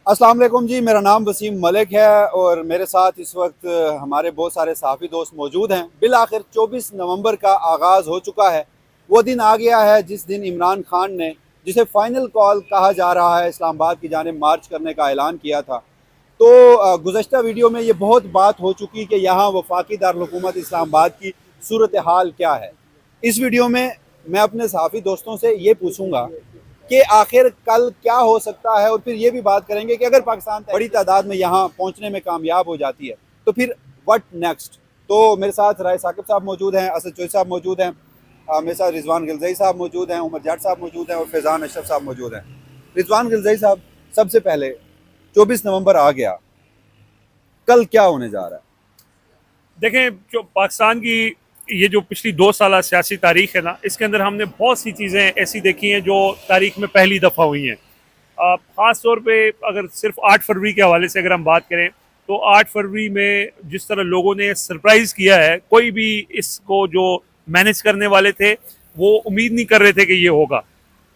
अस्सलाम वालेकुम जी, मेरा नाम वसीम मलिक है और मेरे साथ इस वक्त हमारे बहुत सारे सहाफ़ी दोस्त मौजूद हैं। बिल आखिर 24 नवंबर का आगाज़ हो चुका है। वो दिन आ गया है जिस दिन इमरान खान ने, जिसे फ़ाइनल कॉल कहा जा रहा है, इस्लामाबाद की जानिब मार्च करने का ऐलान किया था। तो गुज़श्ता वीडियो में ये बहुत बात हो चुकी कि यहाँ वफाकी दारुल-हुकूमत इस्लामाबाद की सूरत हाल क्या है। इस वीडियो में मैं अपने सहाफ़ी दोस्तों से ये पूछूंगा कि आखिर कल क्या हो सकता है, और फिर ये भी बात करेंगे कि अगर पाकिस्तान बड़ी तादाद में यहाँ पहुँचने में कामयाब हो जाती है तो फिर व्हाट नेक्स्ट। तो मेरे साथ राय साकिब साहब मौजूद हैं, असद चोई साहब मौजूद हैं, मेरे साथ रिजवान गिलज़ई साहब मौजूद हैं, उमर जाट साहब मौजूद हैं और फैज़ान अशरफ साहब मौजूद हैं। रिजवान गिलज़ई साहब, सबसे पहले 24 नवंबर आ गया, कल क्या होने जा रहा है? देखें, जो पाकिस्तान की ये जो पिछली 2 साल सियासी तारीख है ना, इसके अंदर हमने बहुत सी चीज़ें ऐसी देखी हैं जो तारीख में पहली दफ़ा हुई हैं। ख़ास तौर पे अगर सिर्फ 8 फरवरी के हवाले से अगर हम बात करें तो 8 फरवरी में जिस तरह लोगों ने सरप्राइज़ किया है, कोई भी इसको जो मैनेज करने वाले थे वो उम्मीद नहीं कर रहे थे कि ये होगा।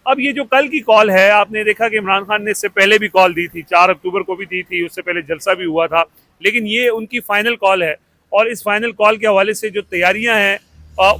अब ये जो कल की कॉल है, आपने देखा कि इमरान खान ने इससे पहले भी कॉल दी थी, 4 अक्टूबर को भी दी थी, उससे पहले जलसा भी हुआ था, लेकिन ये उनकी फाइनल कॉल है। और इस फाइनल कॉल के हवाले से जो तैयारियां हैं,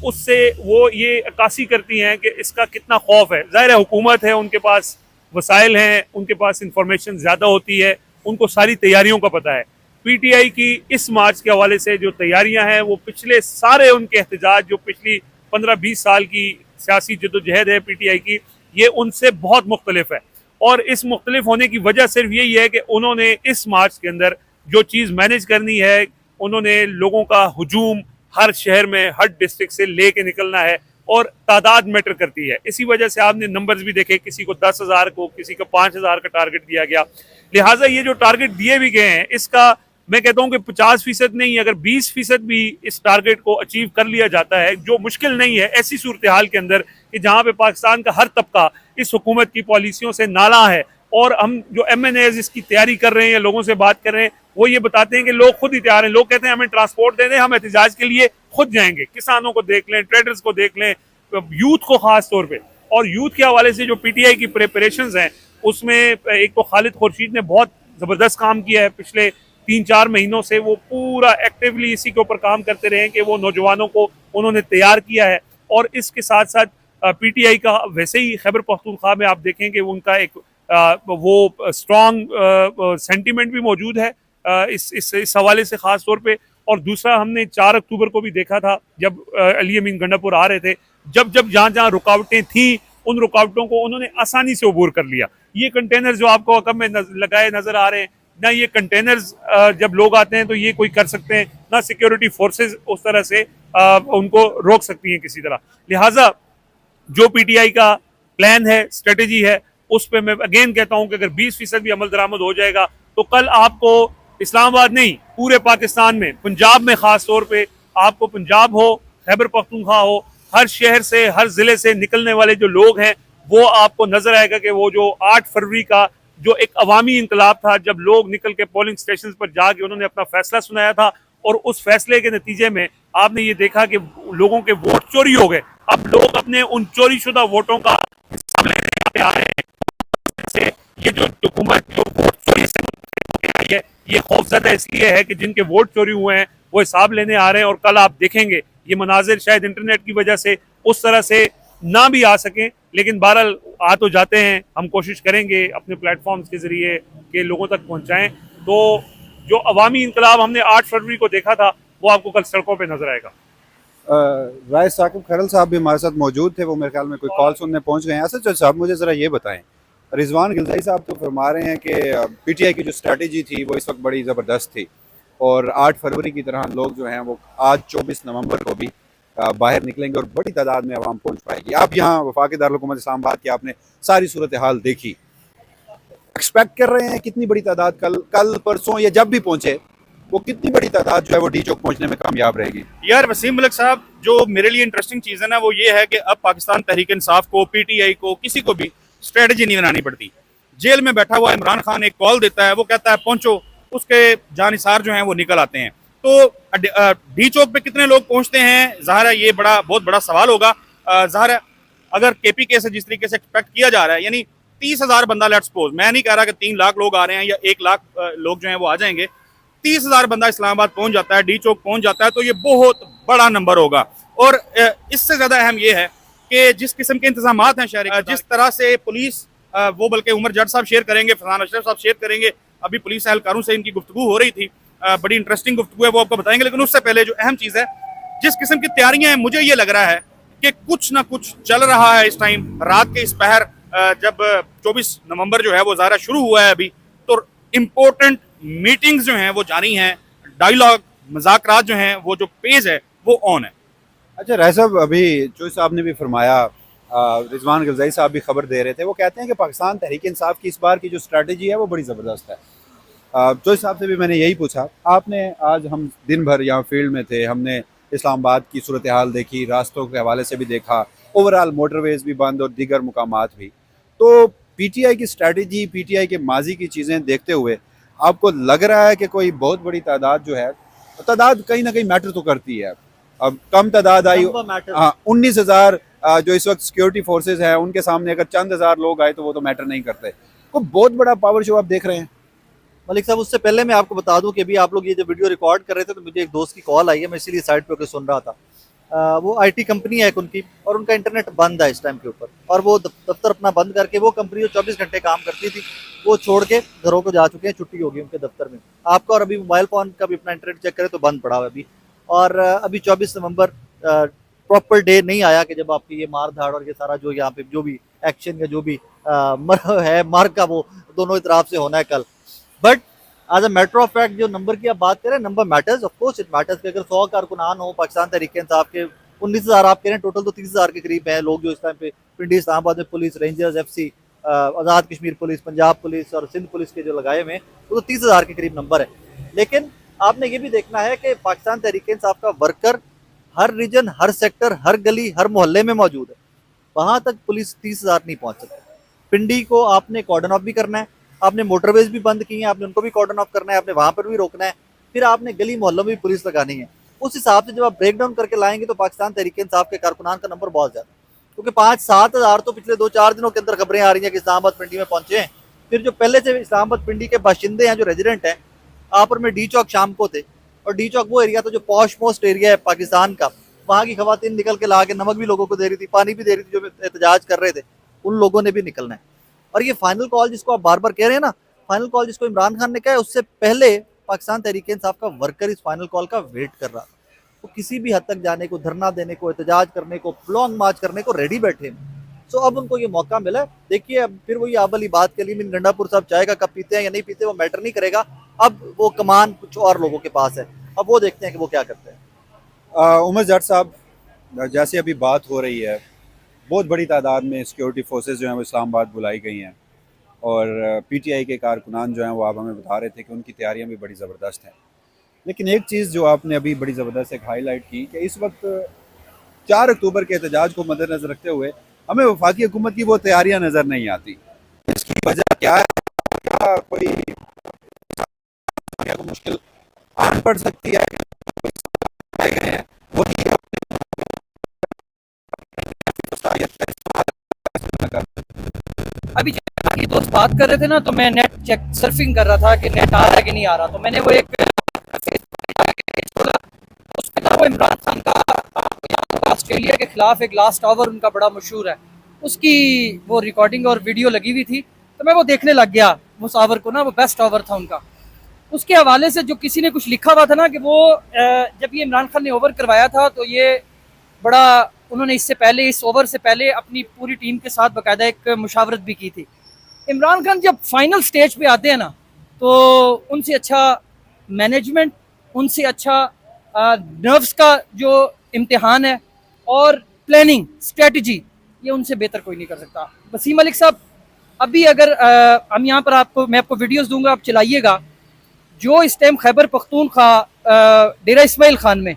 उससे वो ये अक्कासी करती हैं कि इसका कितना खौफ है। ज़ाहिर है, हुकूमत है, उनके पास वसाइल हैं, उनके पास इंफॉर्मेशन ज़्यादा होती है, उनको सारी तैयारियों का पता है। पीटीआई की इस मार्च के हवाले से जो तैयारियां हैं, वो पिछले सारे उनके एहतजाज, जो पिछली 15-20 साल की सियासी जदोजहद है पीटीआई की, ये उनसे बहुत मुख्तलिफ है। और इस मुख्तलिफ होने की वजह सिर्फ यही है कि उन्होंने इस मार्च के अंदर जो चीज़ मैनेज करनी है, उन्होंने लोगों का हुजूम हर शहर में, हर डिस्ट्रिक्ट से लेके निकलना है, और तादाद मैटर करती है। इसी वजह से आपने नंबर्स भी देखे, किसी को 10,000 को, किसी को 5,000 का टारगेट दिया गया। लिहाजा ये जो टारगेट दिए भी गए हैं, इसका मैं कहता हूं कि 50% नहीं, अगर 20% भी इस टारगेट को अचीव कर लिया जाता है, जो मुश्किल नहीं है ऐसी सूरत हाल के अंदर कि जहां पे पाकिस्तान का हर तबका इस हुकूमत की पॉलिसियों से नाला है, और हम जो MNAs इसकी तैयारी कर रहे हैं या लोगों से बात कर रहे हैं, वो ये बताते हैं कि लोग खुद ही तैयार हैं। लोग कहते हैं हमें ट्रांसपोर्ट दे दें, हम एहतजाज के लिए खुद जाएंगे। किसानों को देख लें, ट्रेडर्स को देख लें, यूथ को खास तौर पे। और यूथ के हवाले से जो पीटीआई की प्रिपरेशंस हैं, उसमें एक तो खालिद खुर्शीद ने बहुत ज़बरदस्त काम किया है। पिछले 3-4 महीनों से वो पूरा एक्टिवली इसी के ऊपर काम करते रहे कि वो नौजवानों को उन्होंने तैयार किया है। और इसके साथ साथ पीटीआई का वैसे ही खैबर पख्तूनख्वा में आप देखें कि उनका एक वो स्ट्रॉन्ग सेंटिमेंट भी मौजूद है इस हवाले से खास तौर पे। और दूसरा, हमने 4 अक्टूबर को भी देखा था जब अली अमीन गंडापुर आ रहे थे, जब जब जहाँ जहाँ रुकावटें थी, उन रुकावटों को उन्होंने आसानी से अबूर कर लिया। ये कंटेनर जो आपको अकब में लगाए नजर आ रहे हैं ना, ये कंटेनर्स जब लोग आते हैं तो ये कोई कर सकते हैं ना, सिक्योरिटी फोर्सेस उस तरह से उनको रोक सकती हैं किसी तरह। लिहाजा जो पीटीआई का प्लान है, स्ट्रेटेजी है, उस पर मैं अगेन कहता हूं कि अगर 20% भी अमल दरामद हो जाएगा तो कल आपको इस्लामाबाद नहीं, पूरे पाकिस्तान में, पंजाब में खास तौर पे, आपको पंजाब हो, खैबर पख्तूनख्वा हो, हर शहर से, हर जिले से निकलने वाले जो लोग हैं, वो आपको नजर आएगा कि वो जो 8 फरवरी का जो एक अवामी इंकलाब था, जब लोग निकल के पोलिंग स्टेशन पर जाके उन्होंने अपना फैसला सुनाया था, और उस फैसले के नतीजे में आपने ये देखा कि लोगों के वोट चोरी हो गए। अब लोग अपने उन चोरी शुदा वोटों का हिसाब लेने आ रहे हैं। ये जो हुकूमत जो वोट चोरी से आई है, ये खौफजदा इसलिए है कि जिनके वोट चोरी हुए हैं वो हिसाब लेने आ रहे हैं। और कल आप देखेंगे ये मनाजिर शायद इंटरनेट की वजह से उस तरह से ना भी आ सकें, लेकिन बहरहाल आ तो जाते हैं। हम कोशिश करेंगे अपने प्लेटफॉर्म्स के जरिए के लोगों तक पहुंचाएं। तो जो अवामी इनकलाब हमने 8 फरवरी को देखा था, वो आपको कल सड़कों पे नजर आएगा। राय साकिब खरल साहब भी हमारे साथ मौजूद थे, वो मेरे ख्याल में कोई कॉल सुनने पहुंच गए हैं। असद चोई साहब, मुझे ज़रा ये बताएं, रिजवान गिलज़ई साहब तो फरमा रहे हैं कि पीटीआई की जो स्ट्रेटजी थी वो इस वक्त बड़ी ज़बरदस्त थी, और 8 फरवरी की तरह लोग जो हैं वो आज 24 नवंबर को भी बाहर निकलेंगे और बड़ी तादाद में आवाम पहुंच पाएगी। आप यहाँ वफाकी दारुल-हुकूमत इस्लामाबाद की आपने सारी सूरत हाल देखी, एक्सपेक्ट कर रहे हैं कितनी बड़ी तादाद कल परसों या जब भी पहुंचे, वो कितनी बड़ी तादाद जो है वो डी चौक पहुंचने में कामयाब रहेगी? यार वसीम मलिक साहब, जो मेरे लिए इंटरेस्टिंग चीज़ है ना, वो ये है कि अब पाकिस्तान तहरीक इंसाफ को, पीटीआई को, किसी को भी स्ट्रेटजी नहीं बनानी पड़ती। जेल में बैठा हुआ इमरान खान एक कॉल देता है, वो कहता है पहुंचो, उसके जानिसार जो हैं वो निकल आते हैं। तो डी चौक पे कितने लोग पहुंचते हैं, ज़ाहिर है ये बहुत बड़ा सवाल होगा। ज़ाहिर है अगर केपीके से जिस तरीके से एक्सपेक्ट किया जा रहा है, यानी 30,000 बंदा, लेट्स सपोज, मैं नहीं कह रहा कि 3 लाख लोग आ रहे हैं या 1 लाख लोग जो हैं वो आ जाएंगे, 30,000 बंदा इस्लामाबाद पहुंच जाता है, डी चौक पहुंच जाता है, तो ये बहुत बड़ा नंबर होगा। और इससे ज्यादा अहम ये है कि जिस किस्म के इंतजाम हैं शहर, जिस तरह से पुलिस, वो बल्कि उमर जट साहब शेयर करेंगे, फरहान अशरफ साहब शेयर करेंगे, अभी पुलिस एहलकारों से इनकी गुफ्तगू हो रही थी, बड़ी इंटरेस्टिंग गुफ्तगू है, वो आपको बताएंगे। लेकिन उससे पहले जो अहम चीज़ है, जिस किस्म की तैयारियां हैं, मुझे ये लग रहा है कि कुछ ना कुछ चल रहा है इस टाइम, रात के इस पहर, जब 24 नवंबर जो है वो ज़ाहिर शुरू हुआ है अभी, तो इम्पोर्टेंट मीटिंग्स जो हैं वो जारी हैं, डायलॉग, मज़ाकरात जो हैं, वो जो पेज है वो ऑन है। अच्छा राय साहब, अभी जो साहब ने भी फरमाया, रिजवान गलज़ई साहब भी खबर दे रहे थे, वो कहते हैं कि पाकिस्तान तहरीक इंसाफ की इस बार की जो स्ट्रैटेजी है वो बड़ी ज़बरदस्त है। जो साहब से भी मैंने यही पूछा, आपने, आज हम दिन भर यहाँ फील्ड में थे, हमने इस्लामाबाद की सूरत हाल देखी, रास्तों के हवाले से भी देखा, ओवरऑल मोटरवेज़ भी बंद और दीगर मुकामात भी। तो पीटीआई की स्ट्रैटेजी, पीटीआई के माजी की चीज़ें देखते हुए आपको लग रहा है कि कोई बहुत बड़ी तादाद जो है, तादाद कहीं ना कहीं मैटर तो करती है, अब कम तादाद आई, हाँ 19,000 जो इस वक्त सिक्योरिटी फोर्सेज हैं उनके सामने अगर चंद हज़ार लोग आए तो वो तो मैटर नहीं करते, कोई बहुत बड़ा पावर शो आप देख रहे हैं। मलिक साहब, उससे पहले मैं आपको बता दूं कि अभी आप लोग ये जो वीडियो रिकॉर्ड कर रहे थे तो मुझे एक दोस्त की कॉल आई है, मैं इसीलिए साइड पे होकर सुन रहा था। वो आईटी कंपनी है एक उनकी, और उनका इंटरनेट बंद है इस टाइम के ऊपर, और वो दफ्तर अपना बंद करके, वो कंपनी जो 24 घंटे काम करती थी वो छोड़ के घरों को जा चुके हैं, छुट्टी होगी उनके दफ्तर में। आपका और अभी मोबाइल फ़ोन का भी अपना इंटरनेट चेक करें तो बंद पड़ा हुआ अभी। और अभी 24 नवंबर प्रॉपर डे नहीं आया कि जब आपकी ये मार धाड़ और ये सारा जो यहाँ पे जो भी एक्शन या जो भी मार का वो दोनों तरफ से होना है कल। But as a matter of fact जो नंबर की आप बात करें, number matters, of course it matters कि अगर 100 कारकुनान हो पाकिस्तान तहरीक इंसाफ के, 19,000 आप कह रहे हैं टोटल, तो 30,000 के करीब है लोग जो इस टाइम पे पिंडी इस्लामाबाद में police, rangers, FC, Azad Kashmir police, Punjab police और सिंध पुलिस के जो लगाए हुए हैं, वो तो 30,000 के करीब नंबर है। लेकिन आपने ये भी देखना है कि पाकिस्तान तहरीक इंसाफ का वर्कर हर रीजन, हर सेक्टर, हर गली, हर मोहल्ले में मौजूद है। वहाँ तक पुलिस 30,000 नहीं पहुँच सकती। पिंडी को आपने कॉर्डन ऑफ भी करना है, आपने मोटरवेज भी बंद की हैं, आपने उनको भी कॉर्डन ऑफ करना है, आपने वहाँ पर भी रोकना है, फिर आपने गली मोहल्लों में भी पुलिस लगानी है। उस हिसाब से जब आप ब्रेक डाउन करके लाएंगे तो पाकिस्तान तहरीक इंसाफ के कारकुनान का नंबर बहुत ज़्यादा, क्योंकि 5-7 हज़ार तो पिछले 2-4 दिनों के अंदर खबरें आ रही हैं कि इस्लामाबाद पिंडी में पहुंचे हैं। फिर जो पहले से इस्लामाबाद पिंडी के बाशिंदे हैं, जो रेजिडेंट हैं, आप में डी चौक शाम को थे, और डी चौक वो एरिया था जो पॉश मोस्ट एरिया है पाकिस्तान का, वहाँ की खवातीन निकल के ला के नमक भी लोगों को दे रही थी, पानी भी दे रही थी, जो एहतजाज कर रहे थे, उन लोगों ने भी निकलना है। और ये फाइनल कॉल जिसको आप बार बार कह रहे हैं ना, फाइनल कॉल जिसको इमरान खान ने कहा है, उससे पहले पाकिस्तान तहरीक इंसाफ का वर्कर इस फाइनल कॉल का वेट कर रहा था। वो किसी भी हद तक जाने को, धरना देने को, एहतजाज करने को, लॉन्ग मार्च करने को रेडी बैठे हैं। सो अब उनको ये मौका मिला है। देखिए अब फिर वही आप वाली बात के लिए मीन गंडापुर साहब चाय का कप पीते हैं या नहीं पीते, वो मैटर नहीं करेगा। अब वो कमान कुछ और लोगों के पास है, अब वो देखते हैं कि वो क्या करते हैं। उमर जट साहब, जैसे अभी बात हो रही है, बहुत बड़ी तादाद में सिक्योरिटी फोर्सेस जो हैं वो इस्लामाबाद बुलाई गई हैं, और पीटीआई के कारकुनान जो हैं वो आप हमें बता रहे थे कि उनकी तैयारियां भी बड़ी ज़बरदस्त हैं। लेकिन एक चीज़ जो आपने अभी बड़ी ज़बरदस्त एक हाईलाइट की कि इस वक्त 4 अक्टूबर के एहतजाज को मद्देनज़र रखते हुए हमें वफाकी हुकूमत की वो तैयारियां नज़र नहीं आती। इसकी वजह क्या है? क्या कोई मुश्किल आन पड़ सकती है? अभी बाकी दोस्त बात कर रहे थे ना, तो मैं नेट चेक सर्फिंग कर रहा था कि नेट आ रहा है कि नहीं आ रहा, तो मैंने वो एक वो इमरान खान का ऑस्ट्रेलिया के खिलाफ एक लास्ट ओवर उनका बड़ा मशहूर है, उसकी वो रिकॉर्डिंग और वीडियो लगी हुई थी, तो मैं वो देखने लग गया उस ओवर को ना, वो बेस्ट ओवर था उनका। उसके हवाले से जो किसी ने कुछ लिखा हुआ था ना कि वो जब ये इमरान खान ने ओवर करवाया था तो ये बड़ा, उन्होंने इससे पहले, इस ओवर से पहले अपनी पूरी टीम के साथ बाकायदा एक मुशावरत भी की थी। इमरान खान जब फाइनल स्टेज पे आते हैं ना, तो उनसे अच्छा मैनेजमेंट, उनसे अच्छा नर्व्स का जो इम्तिहान है और प्लानिंग स्ट्रेटजी, ये उनसे बेहतर कोई नहीं कर सकता। वसीम मलिक साहब, अभी अगर हम यहाँ पर आपको, मैं आपको वीडियोस दूंगा, आप चलाइएगा, जो इस टाइम खैबर पख्तूनख्वा डेरा इस्माइल खान में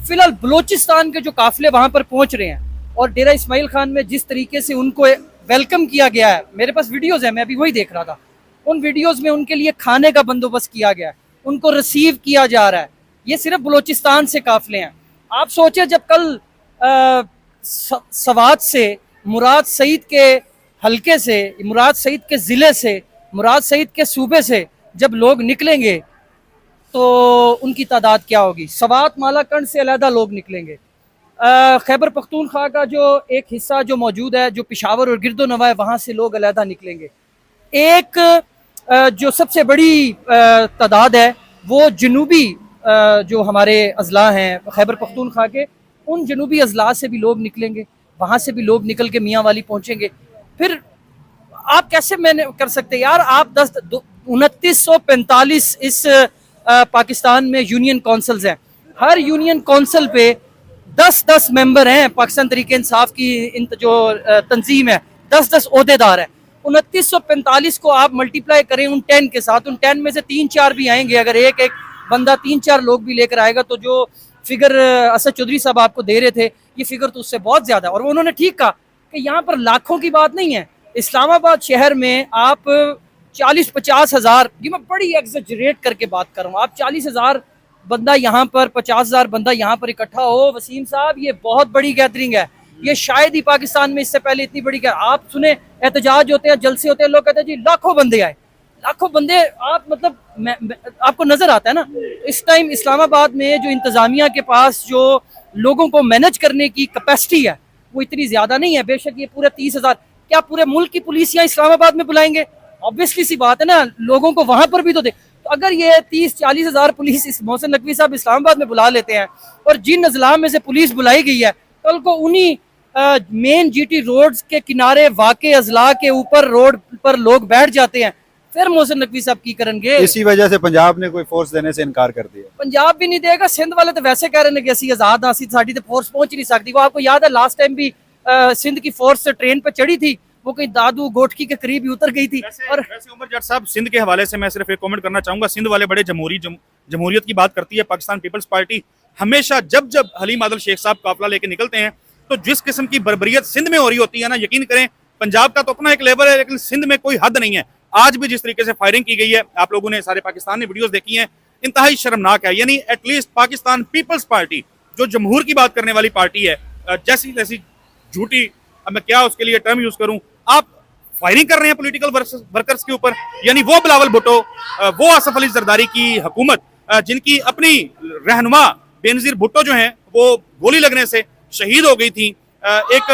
फिलहाल बलोचिस्तान के जो काफिले वहाँ पर पहुँच रहे हैं, और डेरा इस्माइल खान में जिस तरीके से उनको वेलकम किया गया है, मेरे पास वीडियोज़ है, मैं अभी वही देख रहा था, उन वीडियोज़ में उनके लिए खाने का बंदोबस्त किया गया है, उनको रिसीव किया जा रहा है। ये सिर्फ बलोचिस्तान से काफिले हैं। आप सोचे जब कल सवात से मुराद सईद के हलके से, मुराद सईद के ज़िले से, मुराद सईद के सूबे से जब लोग निकलेंगे तो उनकी तादाद क्या होगी। सवात मालाकंड से अलहदा लोग निकलेंगे। खैबर पख्तूनख्वा का जो एक हिस्सा जो मौजूद है, जो पेशावर और गिरदो नवा है, वहाँ से लोग अलहदा निकलेंगे। एक जो सबसे बड़ी तादाद है वो जनूबी जो हमारे अजला हैं खैबर पख्तूनख्वा के, उन जनूबी अजला से भी लोग निकलेंगे, वहाँ से भी लोग निकल के मियाँ वाली पहुँचेंगे। फिर आप कैसे मैंने कर सकते यार, आप 2945 इस पाकिस्तान में यूनियन काउंसिल्स हैं, हर यूनियन काउंसिल पे 10-10 मेंबर हैं। पाकिस्तान तरीके इंसाफ की जो तंजीम है 10-10 ओहदेदार हैं। 2945 को आप मल्टीप्लाई करें उन 10 के साथ, उन 10 में से 3-4 भी आएंगे। अगर एक एक बंदा 3-4 लोग भी लेकर आएगा तो जो फिगर असद चौधरी साहब आपको दे रहे थे, ये फिगर तो उससे बहुत ज्यादा है। और उन्होंने ठीक कहा कि यहाँ पर लाखों की बात नहीं है। इस्लामाबाद शहर में आप 40-50 हज़ार, ये मैं बड़ी एग्जेजरेट करके बात कर रहा हूँ, आप 40,000 बंदा यहाँ पर, 50,000 बंदा यहाँ पर इकट्ठा हो, वसीम साहब ये बहुत बड़ी गैदरिंग है। ये शायद ही पाकिस्तान में इससे पहले इतनी बड़ी आप सुने एहतजाज होते हैं, जलसे होते हैं, लोग कहते हैं जी लाखों बंदे आए, लाखों बंदे। आप मतलब आपको नजर आता है ना, इस टाइम इस्लामाबाद में जो इंतजामिया के पास जो लोगों को मैनेज करने की कैपेसिटी है वो इतनी ज्यादा नहीं है। बेशक ये पूरे 30,000, क्या पूरे मुल्क की पुलिस यहाँ इस्लामाबाद में बुलाएंगे? ऑब्वियसली सी बात है ना, लोगों को वहां पर भी तो दे। तो अगर ये 30-40 हज़ार पुलिस इस मोहसिन नकवी साहब इस्लामाबाद में बुला लेते हैं और जिन अजला में से पुलिस बुलाई गई है, कल को उन्हीं मेन जीटी रोड्स के किनारे वाक़े अजला के ऊपर रोड पर लोग बैठ जाते हैं, फिर मोहसिन नकवी साहब की करेंगे। इसी वजह से पंजाब ने कोई फोर्स देने से इनकार कर दिया। पंजाब भी नहीं देगा, सिंध वाले तो वैसे कह रहे हैं कि असि आजाद हासिल, साड़ी तो फोर्स पहुंच ही नहीं सकती। वो आपको याद है लास्ट टाइम भी सिंध की फोर्स ट्रेन पे चढ़ी थी, वो कहीं दादू गोटकी के करीब ही उतर गई थी। और वैसे उमर जट साहब, सिंध के हवाले से मैं सिर्फ एक कमेंट करना चाहूंगा। सिंध वाले बड़े जमहूरियत की बात करती है। पाकिस्तान पीपल्स पार्टी हमेशा जब जब हलीम आदल शेख साहब काफिला लेके निकलते हैं तो जिस किस्म की बर्बरियत सिंध में हो रही होती है ना, यकीन करें पंजाब का तो अपना एक लेवल है, लेकिन सिंध में कोई हद नहीं है। आज भी जिस तरीके से फायरिंग की गई है, आप लोगों ने, सारे पाकिस्तान ने वीडियोस देखी हैं, इंतहाई शर्मनाक है। यानी एटलीस्ट पाकिस्तान पीपल्स पार्टी जो जमहूर की बात करने वाली पार्टी है, जैसी जैसी झूठी, अब मैं क्या उसके लिए टर्म यूज करूं, आप फायरिंग कर रहे हैं पॉलिटिकल वर्कर्स के ऊपर। यानी वो बिलावल भुट्टो, वो आसफ अली जरदारी की हुकूमत, जिनकी अपनी रहनुमा बेनजीर भुट्टो जो है वो गोली लगने से शहीद हो गई थी, एक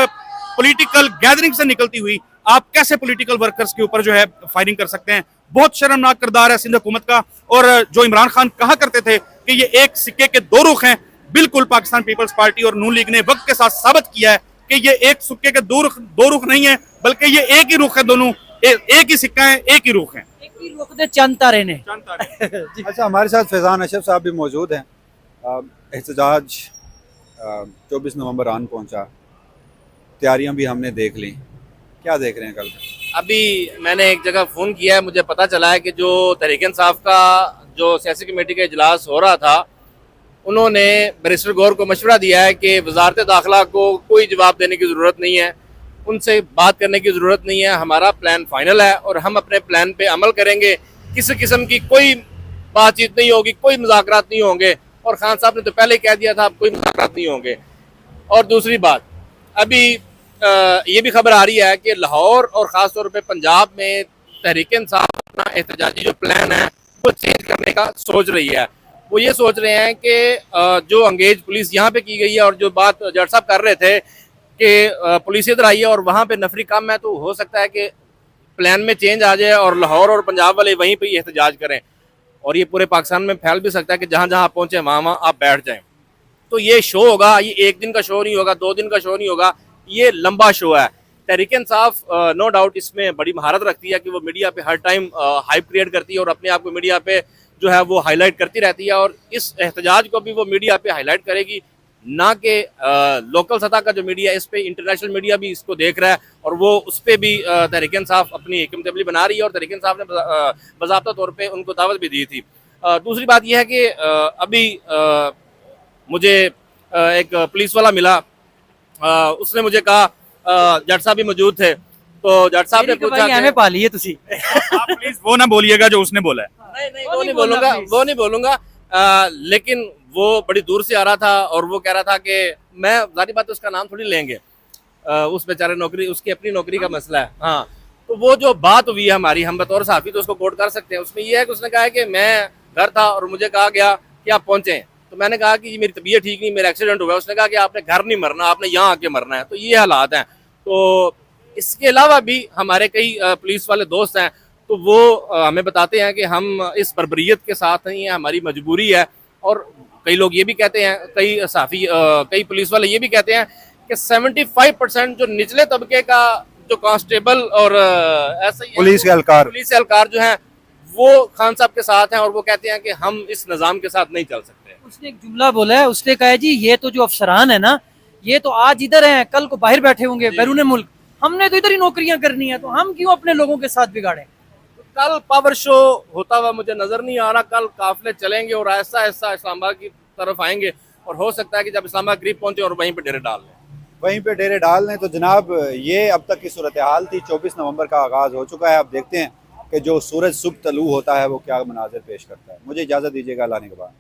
पॉलिटिकल गैदरिंग से निकलती हुई, आप कैसे पॉलिटिकल वर्कर्स के ऊपर जो है फायरिंग कर सकते हैं? बहुत शर्मनाक किरदार है सिंध हुकूमत का। और जो इमरान खान कहा करते थे कि ये एक सिक्के के दो रुख हैं, बिल्कुल पाकिस्तान पीपल्स पार्टी और नून लीग ने वक्त के साथ साबित किया है कि ये एक सिक्के के दो रुख नहीं है, बल्कि ये एक ही रुख है। दोनों एक ही सिक्का है, एक ही रुख है। एक ही रुख दे चंद तारे ने। अच्छा, हमारे साथ फैजान अशरफ साहब भी मौजूद हैं। एहतजाज 24 नवंबर आन पहुंचा, तैयारियां भी हमने देख ली, क्या देख रहे हैं कल? अभी मैंने एक जगह फ़ोन किया है, मुझे पता चला है कि जो तहरीक इंसाफ का जो सियासी कमेटी का इजलास हो रहा था, उन्होंने बैरिस्टर गौर को मशवरा दिया है कि वजारत दाखिला को कोई जवाब देने की ज़रूरत नहीं है, उनसे बात करने की ज़रूरत नहीं है, हमारा प्लान फाइनल है और हम अपने प्लान पे अमल करेंगे। किसी किस्म की कोई बातचीत नहीं होगी, कोई मुज़ाकरात नहीं होंगे। और खान साहब ने तो पहले ही कह दिया था अब कोई मुज़ाकरात नहीं होंगे। और दूसरी बात, अभी ये भी खबर आ रही है कि लाहौर और ख़ास तौर पे पंजाब में तहरीक इंसाफ अपना एहतजाजी जो प्लान है वो चेंज करने का सोच रही है। वो ये सोच रहे हैं कि जो अंगेज पुलिस यहाँ पे की गई है और जो बात जट साहब कर रहे थे कि पुलिस इधर आई है और वहाँ पे नफरी कम है, तो हो सकता है कि प्लान में चेंज आ जाए और लाहौर और पंजाब वाले वहीं पे एहतजाज करें और ये पूरे पाकिस्तान में फैल भी सकता है कि जहाँ जहाँ आप पहुँचे वहाँ आप बैठ जाएँ। तो ये शो होगा, ये एक दिन का शो नहीं होगा, 2 दिन का शो नहीं होगा, ये लंबा शो है। तहरीक इंसाफ नो डाउट इसमें बड़ी महारत रखती है कि वो मीडिया पे हर टाइम हाइप क्रिएट करती है और अपने आप को मीडिया पे जो है वो हाईलाइट करती रहती है और इस एहतजाज को भी वो मीडिया पे हाईलाइट करेगी, ना कि लोकल सतह का जो मीडिया, इस पे इंटरनेशनल मीडिया भी इसको देख रहा है और वो उस पर भी तहरीक इंसाफ अपनी हिकमत अमली बना रही है और तहरीक इंसाफ ने बाज़ाब्ता तौर पे उनको दावत भी दी थी। दूसरी बात यह है कि अभी मुझे एक पुलिस वाला मिला, उसने मुझे कहा, जट साहब भी मौजूद थे, तो जट साहब ने पूछा हमें पा लिए तुसी। आप प्लीज वो ना बोलिएगा जो उसने बोला है। नहीं वो नहीं बोलूंगा, लेकिन वो बड़ी दूर से आ रहा था और वो कह रहा था कि मैं, जारी बात है उसका नाम थोड़ी लेंगे, उस बेचारे नौकरी, उसकी अपनी नौकरी का मसला है। हाँ, तो वो जो बात हुई है हमारी, हम बतौर साफ़ी तो उसको कोट कर सकते हैं। उसमें ये है कि उसने कहा है कि मैं घर था और मुझे कहा गया कि आप पहुंचे, तो मैंने कहा कि मेरी तबीयत ठीक नहीं, मेरा एक्सीडेंट हुआ है। उसने कहा कि आपने घर नहीं मरना, आपने यहाँ आके मरना है। तो ये हालात हैं। तो इसके अलावा भी हमारे कई पुलिस वाले दोस्त हैं, तो वो हमें बताते हैं कि हम इस बर्बरियत के साथ नहीं है, हमारी मजबूरी है। और कई लोग ये भी कहते हैं, कई साफ़ी कई पुलिस वाले ये भी कहते हैं कि 75% जो निचले तबके का जो कांस्टेबल और ऐसे ही पुलिस के एहलकार जो हैं वो खान साहब के साथ हैं, और वो कहते हैं कि हम इस निज़ाम के साथ नहीं चल सकते। उसने एक जुमला बोला है, उसने कहा है जी ये तो जो अफसरान है ना, ये तो आज इधर हैं, कल को बाहर बैठे होंगे बैरून मुल्क, हमने तो इधर ही नौकरियां करनी है, तो हम क्यों अपने लोगों के साथ बिगाड़े। कल पावर शो होता हुआ मुझे नजर नहीं आ रहा। कल काफिले चलेंगे और ऐसा ऐसा इस्लामाबाद की तरफ आएंगे, और हो सकता है कि जब इस्लामाबाद करीब पहुंचे और वहीं पे डेरे डाल लें। वहीं पे डेरे डाल लें। तो जनाब ये अब तक की सूरत हाल थी। 24 नवंबर का आगाज़ हो चुका है। अब देखते हैं कि जो सूरज सुबह तलू होता है वो क्या मनाजिर पेश करता है। मुझे इजाज़त दीजिएगा, अल्लाह ने के बाद।